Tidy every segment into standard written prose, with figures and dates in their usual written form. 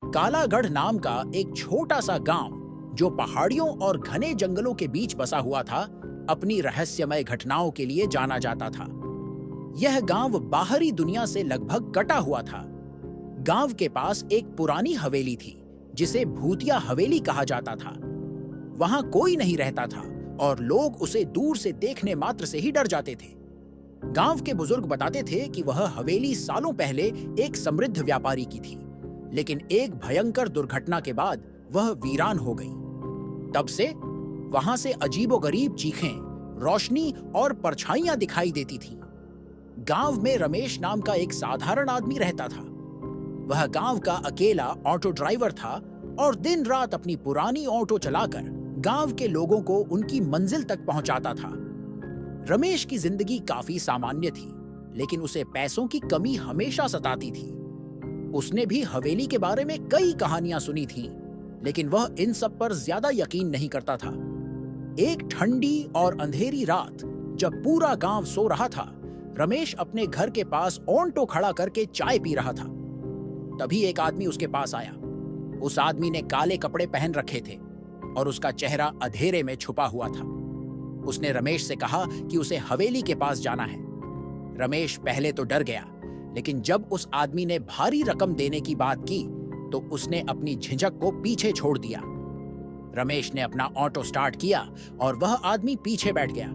कालागढ़ नाम का एक छोटा सा गांव जो पहाड़ियों और घने जंगलों के बीच बसा हुआ था, अपनी रहस्यमय घटनाओं के लिए जाना जाता था। यह गांव बाहरी दुनिया से लगभग कटा हुआ था। गांव के पास एक पुरानी हवेली थी जिसे भूतिया हवेली कहा जाता था। वहां कोई नहीं रहता था और लोग उसे दूर से देखने मात्र से ही डर जाते थे। गांव के बुजुर्ग बताते थे कि वह हवेली सालों पहले एक समृद्ध व्यापारी की थी, लेकिन एक भयंकर दुर्घटना के बाद वह वीरान हो गई। तब से वहां से अजीबोगरीब चीखें, रोशनी और परछाइयां दिखाई देती थीं। गांव में रमेश नाम का एक साधारण आदमी रहता था। वह गांव का अकेला ऑटो ड्राइवर था और दिन रात अपनी पुरानी ऑटो चलाकर गांव के लोगों को उनकी मंजिल तक पहुंचाता था। रमेश की जिंदगी काफी सामान्य थी, लेकिन उसे पैसों की कमी हमेशा सताती थी। उसने भी हवेली के बारे में कई कहानियां सुनी थीं, लेकिन वह इन सब पर ज्यादा यकीन नहीं करता था। एक ठंडी और अंधेरी रात जब पूरा गांव सो रहा था, रमेश अपने घर के पास ऑटो खड़ा करके चाय पी रहा था। तभी एक आदमी उसके पास आया। उस आदमी ने काले कपड़े पहन रखे थे और उसका चेहरा अंधेरे में छुपा हुआ था। उसने रमेश से कहा कि उसे हवेली के पास जाना है। रमेश पहले तो डर गया, लेकिन जब उस आदमी ने भारी रकम देने की बात की तो उसने अपनी झिझक को पीछे छोड़ दिया। रमेश ने अपना ऑटो स्टार्ट किया और वह आदमी पीछे बैठ गया।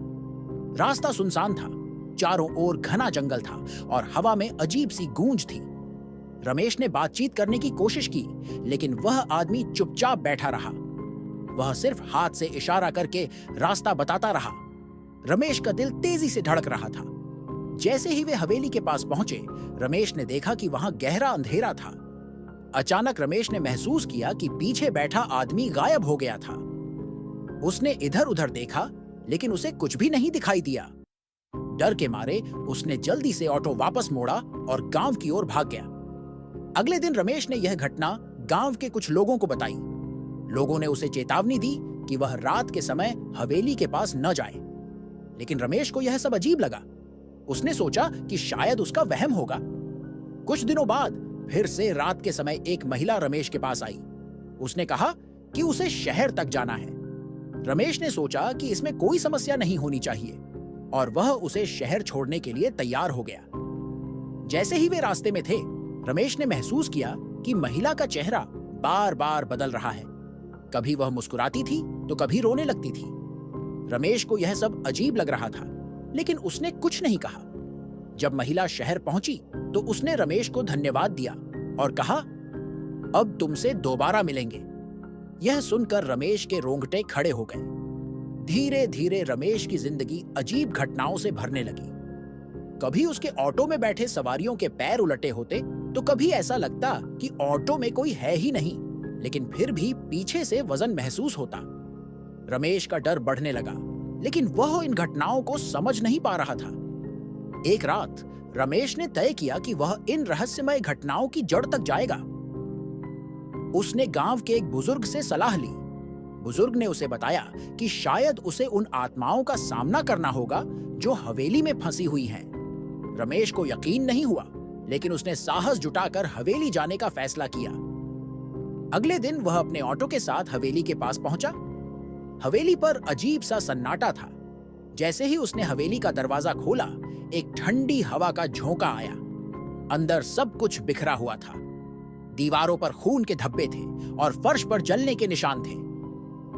रास्ता सुनसान था, चारों ओर घना जंगल था और हवा में अजीब सी गूंज थी। रमेश ने बातचीत करने की कोशिश की, लेकिन वह आदमी चुपचाप बैठा रहा। वह सिर्फ हाथ से इशारा करके रास्ता बताता रहा। रमेश का दिल तेजी से धड़क रहा था। जैसे ही वे हवेली के पास पहुंचे, रमेश ने देखा कि वहां गहरा अंधेरा था। अचानक रमेश ने महसूस किया कि पीछे बैठा आदमी गायब हो गया था। उसने इधर उधर देखा, लेकिन उसे कुछ भी नहीं दिखाई दिया। डर के मारे उसने जल्दी से ऑटो वापस मोड़ा और गांव की ओर भाग गया। अगले दिन रमेश ने यह घटना गांव के कुछ लोगों को बताई। लोगों ने उसे चेतावनी दी कि वह रात के समय हवेली के पास न जाए, लेकिन रमेश को यह सब अजीब लगा। उसने सोचा कि शायद उसका वहम होगा। कुछ दिनों बाद फिर से रात के समय एक महिला रमेश के पास आई। उसने कहा कि उसे शहर तक जाना है। रमेश ने सोचा कि इसमें कोई समस्या नहीं होनी चाहिए और वह उसे शहर छोड़ने के लिए तैयार हो गया। जैसे ही वे रास्ते में थे, रमेश ने महसूस किया कि महिला का चेहरा बार बार बदल रहा है। कभी वह मुस्कुराती थी तो कभी रोने लगती थी। रमेश को यह सब अजीब लग रहा था, लेकिन उसने कुछ नहीं कहा। जब महिला शहर पहुंची तो उसने रमेश को धन्यवाद दिया और कहा, अब तुमसे दोबारा मिलेंगे। यह सुनकर रमेश के रोंगटे खड़े हो गए। धीरे धीरे रमेश की जिंदगी अजीब घटनाओं से भरने लगी। कभी उसके ऑटो में बैठे सवारियों के पैर उलटे होते तो कभी ऐसा लगता कि ऑटो में कोई है ही नहीं, लेकिन फिर भी पीछे से वजन महसूस होता। रमेश का डर बढ़ने लगा, लेकिन वह इन घटनाओं को समझ नहीं पा रहा था। एक रात रमेश ने तय किया कि वह इन रहस्यमय घटनाओं की जड़ तक जाएगा। उसने गांव के एक बुजुर्ग से सलाह ली। बुजुर्ग ने उसे बताया कि शायद उसे उन आत्माओं का सामना करना होगा जो हवेली में फंसी हुई हैं। रमेश को यकीन नहीं हुआ, लेकिन उसने साहस जुटाकर हवेली जाने का फैसला किया। अगले दिन वह अपने ऑटो के साथ हवेली के पास पहुंचा। हवेली पर अजीब सा सन्नाटा था। जैसे ही उसने हवेली का दरवाजा खोला, एक ठंडी हवा का झोंका आया। अंदर सब कुछ बिखरा हुआ था। दीवारों पर खून के धब्बे थे और फर्श पर जलने के निशान थे।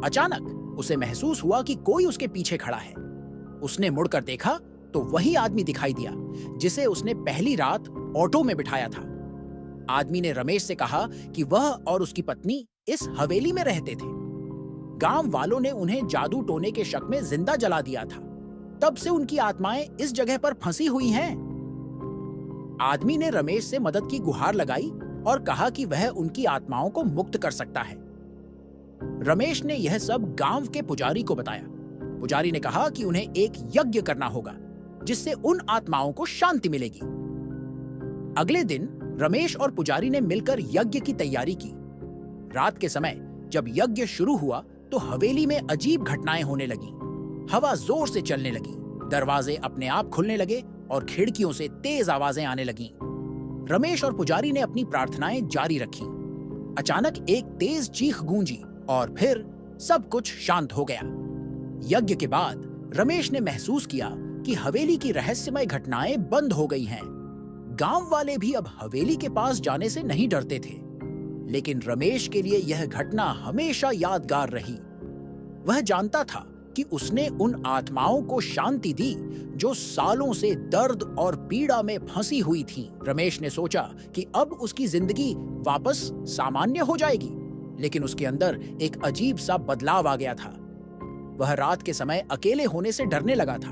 अचानक उसे महसूस हुआ कि कोई उसके पीछे खड़ा है। उसने मुड़कर देखा तो वही आदमी दिखाई दिया जिसे उसने पहली रात ऑटो में बिठाया था। आदमी ने रमेश से कहा कि वह और उसकी पत्नी इस हवेली में रहते थे। गांव वालों ने उन्हें जादू टोने के शक में जिंदा जला दिया था। तब से उनकी आत्माएं इस जगह पर फंसी हुई हैं। आदमी ने रमेश से मदद की गुहार लगाई और कहा कि वह उनकी आत्माओं को मुक्त कर सकता है। रमेश ने यह सब गांव के पुजारी को बताया। पुजारी ने कहा कि उन्हें एक यज्ञ करना होगा जिससे उन आत्माओं को शांति मिलेगी। अगले दिन रमेश और पुजारी ने मिलकर यज्ञ की तैयारी की। रात के समय जब यज्ञ शुरू हुआ तो हवेली में अजीब घटनाएं होने लगीं। हवा जोर से चलने लगी, दरवाजे अपने आप खुलने लगे और खिड़कियों से तेज आवाजें आने लगीं। रमेश और पुजारी ने अपनी प्रार्थनाएं जारी रखीं। अचानक एक तेज चीख गूंजी और फिर सब कुछ शांत हो गया। यज्ञ के बाद रमेश ने महसूस किया कि हवेली की रहस्यमय घटनाएं बंद हो गई हैं। गांव वाले भी अब हवेली के पास जाने से नहीं डरते थे, लेकिन रमेश के लिए यह घटना हमेशा यादगार रही। वह जानता था कि उसने उन आत्माओं को शांति दी जो सालों से दर्द और पीड़ा में फंसी हुई थीं। रमेश ने सोचा कि अब उसकी जिंदगी वापस सामान्य हो जाएगी, लेकिन उसके अंदर एक अजीब सा बदलाव आ गया था। वह रात के समय अकेले होने से डरने लगा था।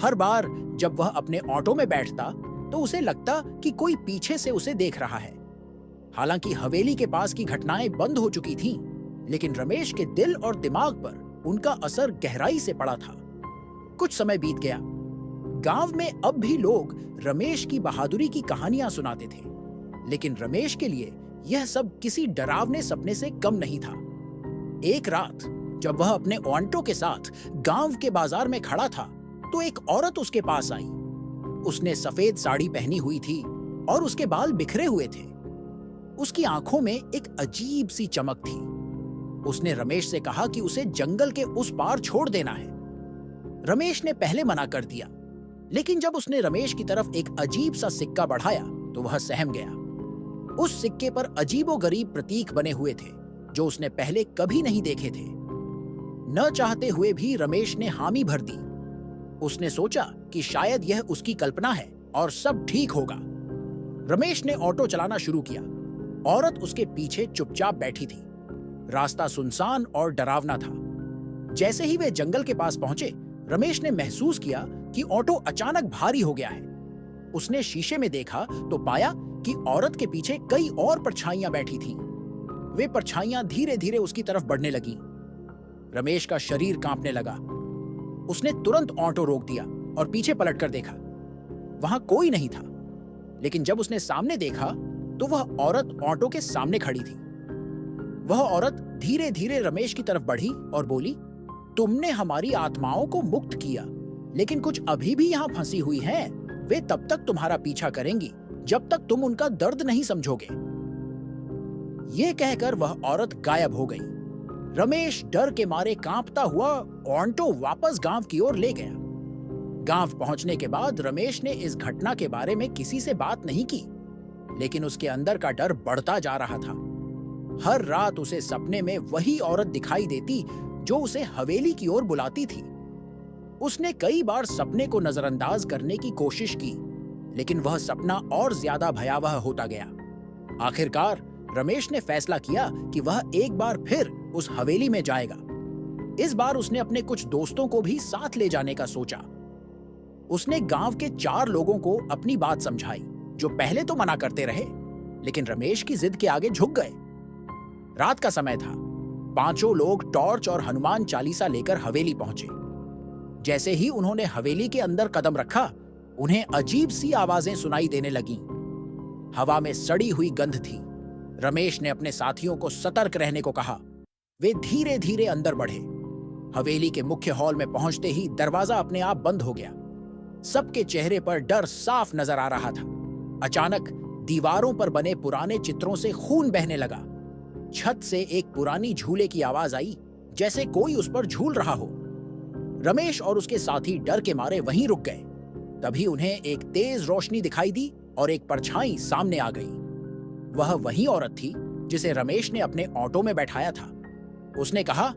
हर बार जब वह अपने ऑटो में बैठता तो उसे लगता कि कोई पीछे से उसे देख रहा है। हालांकि हवेली के पास की घटनाएं बंद हो चुकी थीं, लेकिन रमेश के दिल और दिमाग पर उनका असर गहराई से पड़ा था। कुछ समय बीत गया। गांव में अब भी लोग रमेश की बहादुरी की कहानियां सुनाते थे, लेकिन रमेश के लिए यह सब किसी डरावने सपने से कम नहीं था। एक रात जब वह अपने ऑटो के साथ गांव के बाजार में खड़ा था, तो एक औरत उसके पास आई। उसने सफेद साड़ी पहनी हुई थी और उसके बाल बिखरे हुए थे। उसकी आंखों में एक अजीब सी चमक थी। उसने रमेश से कहा कि उसे जंगल के उस पार छोड़ देना है। रमेश ने पहले मना कर दिया, लेकिन जब उसने रमेश की तरफ एक अजीब सा सिक्का बढ़ाया तो वह सहम गया। उस सिक्के पर अजीबोगरीब प्रतीक बने हुए थे जो उसने पहले कभी नहीं देखे थे। न चाहते हुए भी रमेश ने हामी भर दी। उसने सोचा कि शायद यह उसकी कल्पना है और सब ठीक होगा। रमेश ने ऑटो चलाना शुरू किया। औरत उसके पीछे चुपचाप बैठी थी। रास्ता सुनसान और डरावना था। जैसे ही वे जंगल के पास पहुंचे, रमेश ने महसूस किया कि ऑटो अचानक भारी हो गया है। उसने शीशे में देखा तो पाया कि औरत के पीछे कई और परछाइयां बैठी थीं। वे परछाइयां धीरे धीरे उसकी तरफ बढ़ने लगीं। रमेश का शरीर कांपने लगा। उसने तुरंत ऑटो रोक दिया और पीछे पलटकर देखा। वहां कोई नहीं था, लेकिन जब उसने सामने देखा तो वह औरत ऑटो के सामने खड़ी थी। वह औरत धीरे धीरे रमेश की तरफ बढ़ी और बोली, तुमने हमारी आत्माओं को मुक्त किया, लेकिन कुछ अभी भी यहाँ फंसी हुई हैं। वे तब तक तुम्हारा पीछा करेंगी जब तक तुम उनका दर्द नहीं समझोगे। ये कहकर वह औरत गायब हो गई। रमेश डर के मारे कांपता हुआ ऑटो वापस गांव की ओर ले गया। गांव पहुंचने के बाद रमेश ने इस घटना के बारे में किसी से बात नहीं की, लेकिन उसके अंदर का डर बढ़ता जा रहा था। हर रात उसे सपने में वही औरत दिखाई देती जो उसे हवेली की ओर बुलाती थी। उसने कई बार सपने को नजरअंदाज करने की कोशिश की, लेकिन वह सपना और ज्यादा भयावह होता गया। आखिरकार रमेश ने फैसला किया कि वह एक बार फिर उस हवेली में जाएगा। इस बार उसने अपने कुछ दोस्तों को भी साथ ले जाने का सोचा। उसने गांव के 4 लोगों को अपनी बात समझाई, जो पहले तो मना करते रहे, लेकिन रमेश की जिद के आगे झुक गए। रात का समय था। 5 लोग टॉर्च और हनुमान चालीसा लेकर हवेली पहुंचे। जैसे ही उन्होंने हवेली के अंदर कदम रखा, उन्हें अजीब सी आवाजें सुनाई देने लगीं। हवा में सड़ी हुई गंध थी। रमेश ने अपने साथियों को सतर्क रहने को कहा। वे धीरे धीरे अंदर बढ़े। हवेली के मुख्य हॉल में पहुंचते ही दरवाजा अपने आप बंद हो गया। सबके चेहरे पर डर साफ नजर आ रहा था। अचानक दीवारों पर बने पुराने चित्रों से खून बहने लगा। छत से एक पुरानी झूले की आवाज आई, जैसे कोई उस पर झूल रहा हो। रमेश और उसके साथी डर के मारे वहीं रुक गए। तभी उन्हें एक तेज रोशनी दिखाई दी और एक परछाई सामने आ गई। वह वही औरत थी जिसे रमेश ने अपने ऑटो में बैठाया था। उसने कहा,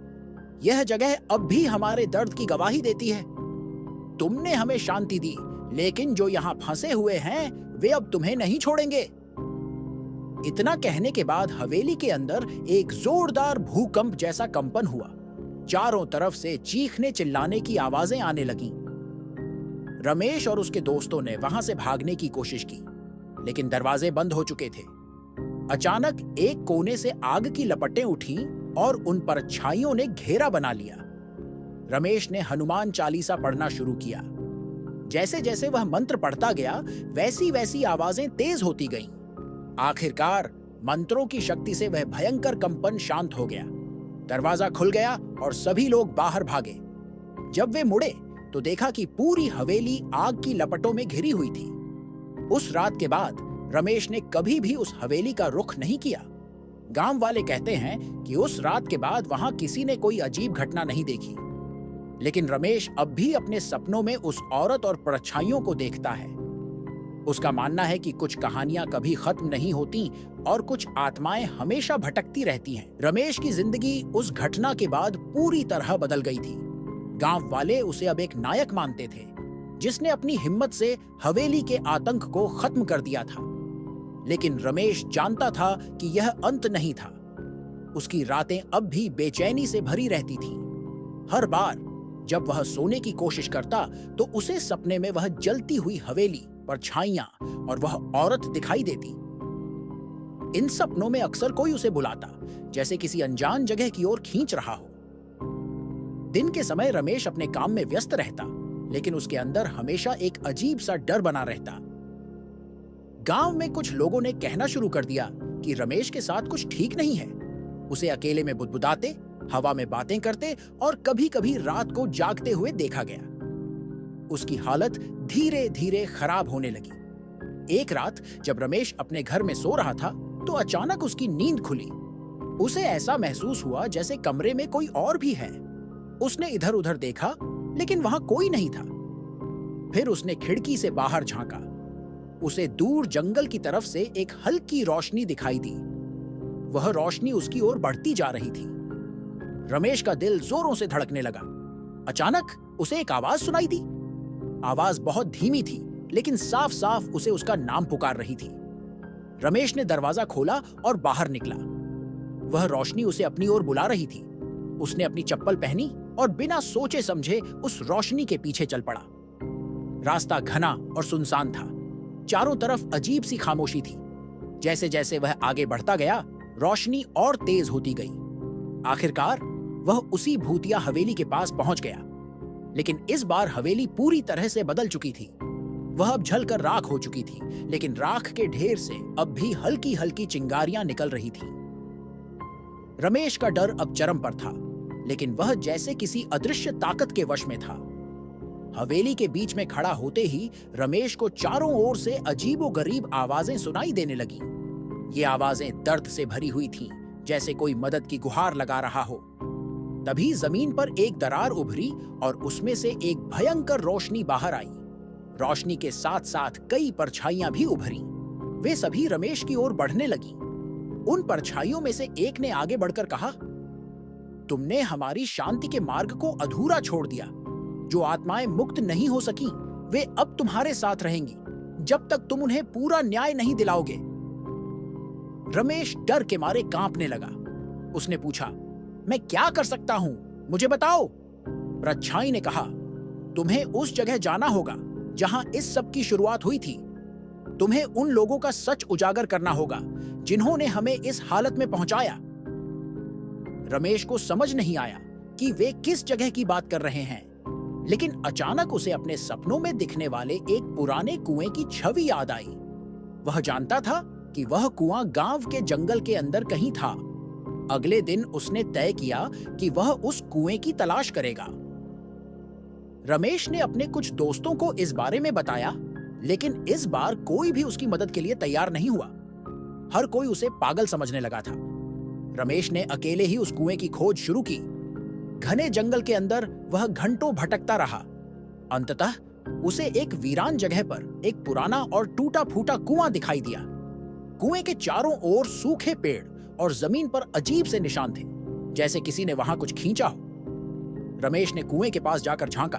यह जगह अब भी हमारे दर्द की गवाही देती है। तुमने हमें शांति दी, लेकिन जो यहाँ फंसे हुए हैं वे अब तुम्हें नहीं छोड़ेंगे। इतना कहने के बाद हवेली के अंदर एक जोरदार भूकंप जैसा कंपन हुआ। चारों तरफ से चीखने चिल्लाने की आवाजें आने लगीं। रमेश और उसके दोस्तों ने वहां से भागने की कोशिश की, लेकिन दरवाजे बंद हो चुके थे। अचानक एक कोने से आग की लपटें उठीं और उन पर छाइयों ने घेरा बना लिया। रमेश ने हनुमान चालीसा पढ़ना शुरू किया। जैसे जैसे वह मंत्र पढ़ता गया, वैसी वैसी आवाजें तेज होती गईं। आखिरकार मंत्रों की शक्ति से वह भयंकर कंपन शांत हो गया। दरवाजा खुल गया और सभी लोग बाहर भागे। जब वे मुड़े तो देखा कि पूरी हवेली आग की लपटों में घिरी हुई थी। उस रात के बाद रमेश ने कभी भी उस हवेली का रुख नहीं किया। गांव वाले कहते हैं कि उस रात के बाद वहां किसी ने कोई अजीब घटना नहीं देखी, लेकिन रमेश अब भी अपने सपनों में उस औरत और परछाइयों को देखता है। उसका मानना है कि कुछ कहानियां कभी खत्म नहीं होती और कुछ आत्माएं हमेशा भटकती रहती हैं। रमेश की जिंदगी उस घटना के बाद पूरी तरह बदल गई थी। गांव वाले उसे अब एक नायक मानते थे, जिसने अपनी हिम्मत से हवेली के आतंक को खत्म कर दिया था। लेकिन रमेश जानता था कि यह अंत नहीं था। उसकी रातें अब भी बेचैनी से भरी रहती थीं। हर बार जब वह सोने की कोशिश करता तो उसे सपने में वह जलती हुई हवेली, परछाइयां और वह औरत दिखाई देती। इन सपनों में अक्सर कोई उसे बुलाता, जैसे किसी अनजान जगह की ओर खींच रहा हो। दिन के समय रमेश अपने काम में व्यस्त रहता, लेकिन उसके अंदर हमेशा एक अजीब सा डर बना रहता। गांव में कुछ लोगों ने कहना शुरू कर दिया कि रमेश के साथ कुछ ठीक नहीं है। उसे अकेले में बुदबुदाते, हवा में बातें करते और कभी-कभी रात को जागते हुए देखा गया। उसकी हालत धीरे धीरे खराब होने लगी। एक रात जब रमेश अपने घर में सो रहा था तो अचानक उसकी नींद खुली। उसे ऐसा महसूस हुआ जैसे कमरे में कोई और भी है। उसने इधर उधर देखा, लेकिन वहां कोई नहीं था। फिर उसने खिड़की से बाहर झांका। उसे दूर जंगल की तरफ से एक हल्की रोशनी दिखाई दी। वह रोशनी उसकी ओर बढ़ती जा रही थी। रमेश का दिल जोरों से धड़कने लगा। अचानक उसे एक आवाज सुनाई दी। आवाज बहुत धीमी थी, लेकिन साफ साफ उसे उसका नाम पुकार रही थी। रमेश ने दरवाजा खोला और बाहर निकला। वह रोशनी उसे अपनी ओर बुला रही थी। उसने अपनी चप्पल पहनी और बिना सोचे समझे उस रोशनी के पीछे चल पड़ा। रास्ता घना और सुनसान था। चारों तरफ अजीब सी खामोशी थी। जैसे जैसे वह आगे बढ़ता गया, रोशनी और तेज होती गई। आखिरकार वह उसी भूतिया हवेली के पास पहुंच गया। लेकिन इस बार हवेली पूरी तरह से बदल चुकी थी। वह अब जलकर राख हो चुकी थी, लेकिन राख के ढेर से अब भी हल्की हल्की चिंगारियां निकल रही थीं। रमेश का डर अब चरम पर था, लेकिन वह जैसे किसी अदृश्य ताकत के वश में था। हवेली के बीच में खड़ा होते ही रमेश को चारों ओर से अजीबोगरीब आवाजें सुनाई देने लगीं। ये आवाजें दर्द से भरी हुई थीं, जैसे कोई मदद की गुहार लगा रहा हो। तभी जमीन पर एक दरार उभरी और उसमें से एक भयंकर रोशनी बाहर आई। रोशनी के साथ साथ कई परछाइयां भी उभरी। वे सभी रमेश की ओर बढ़ने लगी। उन परछाइयों में से एक ने आगे बढ़कर कहा, तुमने हमारी शांति के मार्ग को अधूरा छोड़ दिया। जो आत्माएं मुक्त नहीं हो सकी, वे अब तुम्हारे साथ रहेंगी जब तक तुम उन्हें पूरा न्याय नहीं दिलाओगे। रमेश डर के मारे कांपने लगा। उसने पूछा, मैं क्या कर सकता हूं, मुझे बताओ। परछाई ने कहा, तुम्हें उस जगह जाना होगा जहां इस सब की शुरुआत हुई थी। तुम्हें उन लोगों का सच उजागर करना होगा जिन्होंने हमें इस हालत में पहुंचाया। रमेश को समझ नहीं आया कि वे किस जगह की बात कर रहे हैं, लेकिन अचानक उसे अपने सपनों में दिखने वाले एक पुराने कुएं की छवि याद आई। वह जानता था कि वह कुआं गांव के जंगल के अंदर कहीं था। अगले दिन उसने तय किया कि वह उस कुएं की तलाश करेगा। रमेश ने अपने कुछ दोस्तों को इस बारे में बताया, लेकिन इस बार कोई भी उसकी मदद के लिए तैयार नहीं हुआ। हर कोई उसे पागल समझने लगा था। रमेश ने अकेले ही उस कुएं की खोज शुरू की। घने जंगल के अंदर वह घंटों भटकता रहा। अंततः उसे एक वीरान जगह पर एक पुराना और टूटा फूटा कुआं दिखाई दिया। कुएं के चारों ओर सूखे पेड़ और जमीन पर अजीब से निशान थे, जैसे किसी ने वहां कुछ खींचा हो। रमेश ने कुएं के पास जाकर झांका।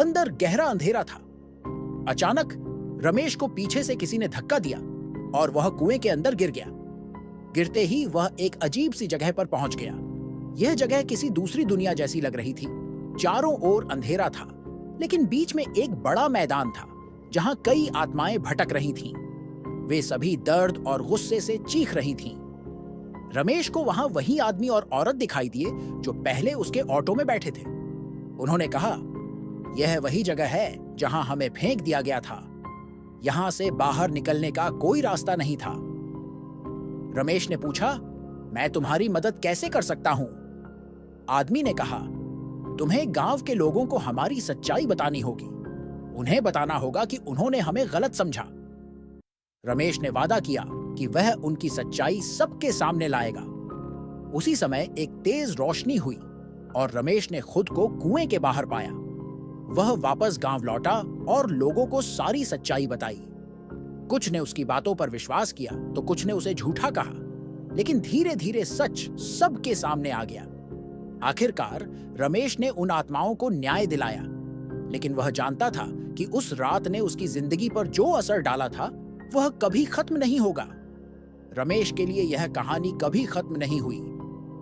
अंदर गहरा अंधेरा था। अचानक रमेश को पीछे से किसी ने धक्का दिया और वह कुएं के अंदर गिर गया। गिरते ही वह एक अजीब सी जगह पर पहुंच गया। यह जगह किसी दूसरी दुनिया जैसी लग रही थी। चारों ओर अंधेरा था, लेकिन बीच में एक बड़ा मैदान था जहां कई आत्माएं भटक रही थीं। वे सभी दर्द और गुस्से से चीख रही थीं। रमेश को वहां वही आदमी और औरत दिखाई दिए जो पहले उसके ऑटो में बैठे थे। उन्होंने कहा, यह वही जगह है जहां हमें फेंक दिया गया था। यहां से बाहर निकलने का कोई रास्ता नहीं था। रमेश ने पूछा, मैं तुम्हारी मदद कैसे कर सकता हूं? आदमी ने कहा, तुम्हें गांव के लोगों को हमारी सच्चाई बतानी होगी। उन्हें बताना होगा कि उन्होंने हमें गलत समझा। रमेश ने वादा किया कि वह उनकी सच्चाई सबके सामने लाएगा। उसी समय एक तेज रोशनी हुई और रमेश ने खुद को कुएं के बाहर पाया। वह वापस गांव लौटा और लोगों को सारी सच्चाई बताई। कुछ ने उसकी बातों पर विश्वास किया तो कुछ ने उसे झूठा कहा, लेकिन धीरे धीरे सच सबके सामने आ गया। आखिरकार रमेश ने उन आत्माओं को न्याय दिलाया, लेकिन वह जानता था कि उस रात ने उसकी जिंदगी पर जो असर डाला था वह कभी खत्म नहीं होगा। रमेश के लिए यह कहानी कभी खत्म नहीं हुई।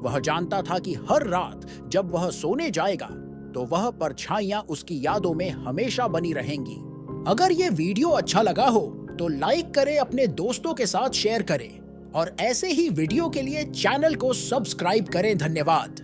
वह जानता था कि हर रात जब वह सोने जाएगा तो वह परछाइयां उसकी यादों में हमेशा बनी रहेंगी। अगर ये वीडियो अच्छा लगा हो तो लाइक करें, अपने दोस्तों के साथ शेयर करें और ऐसे ही वीडियो के लिए चैनल को सब्सक्राइब करें। धन्यवाद।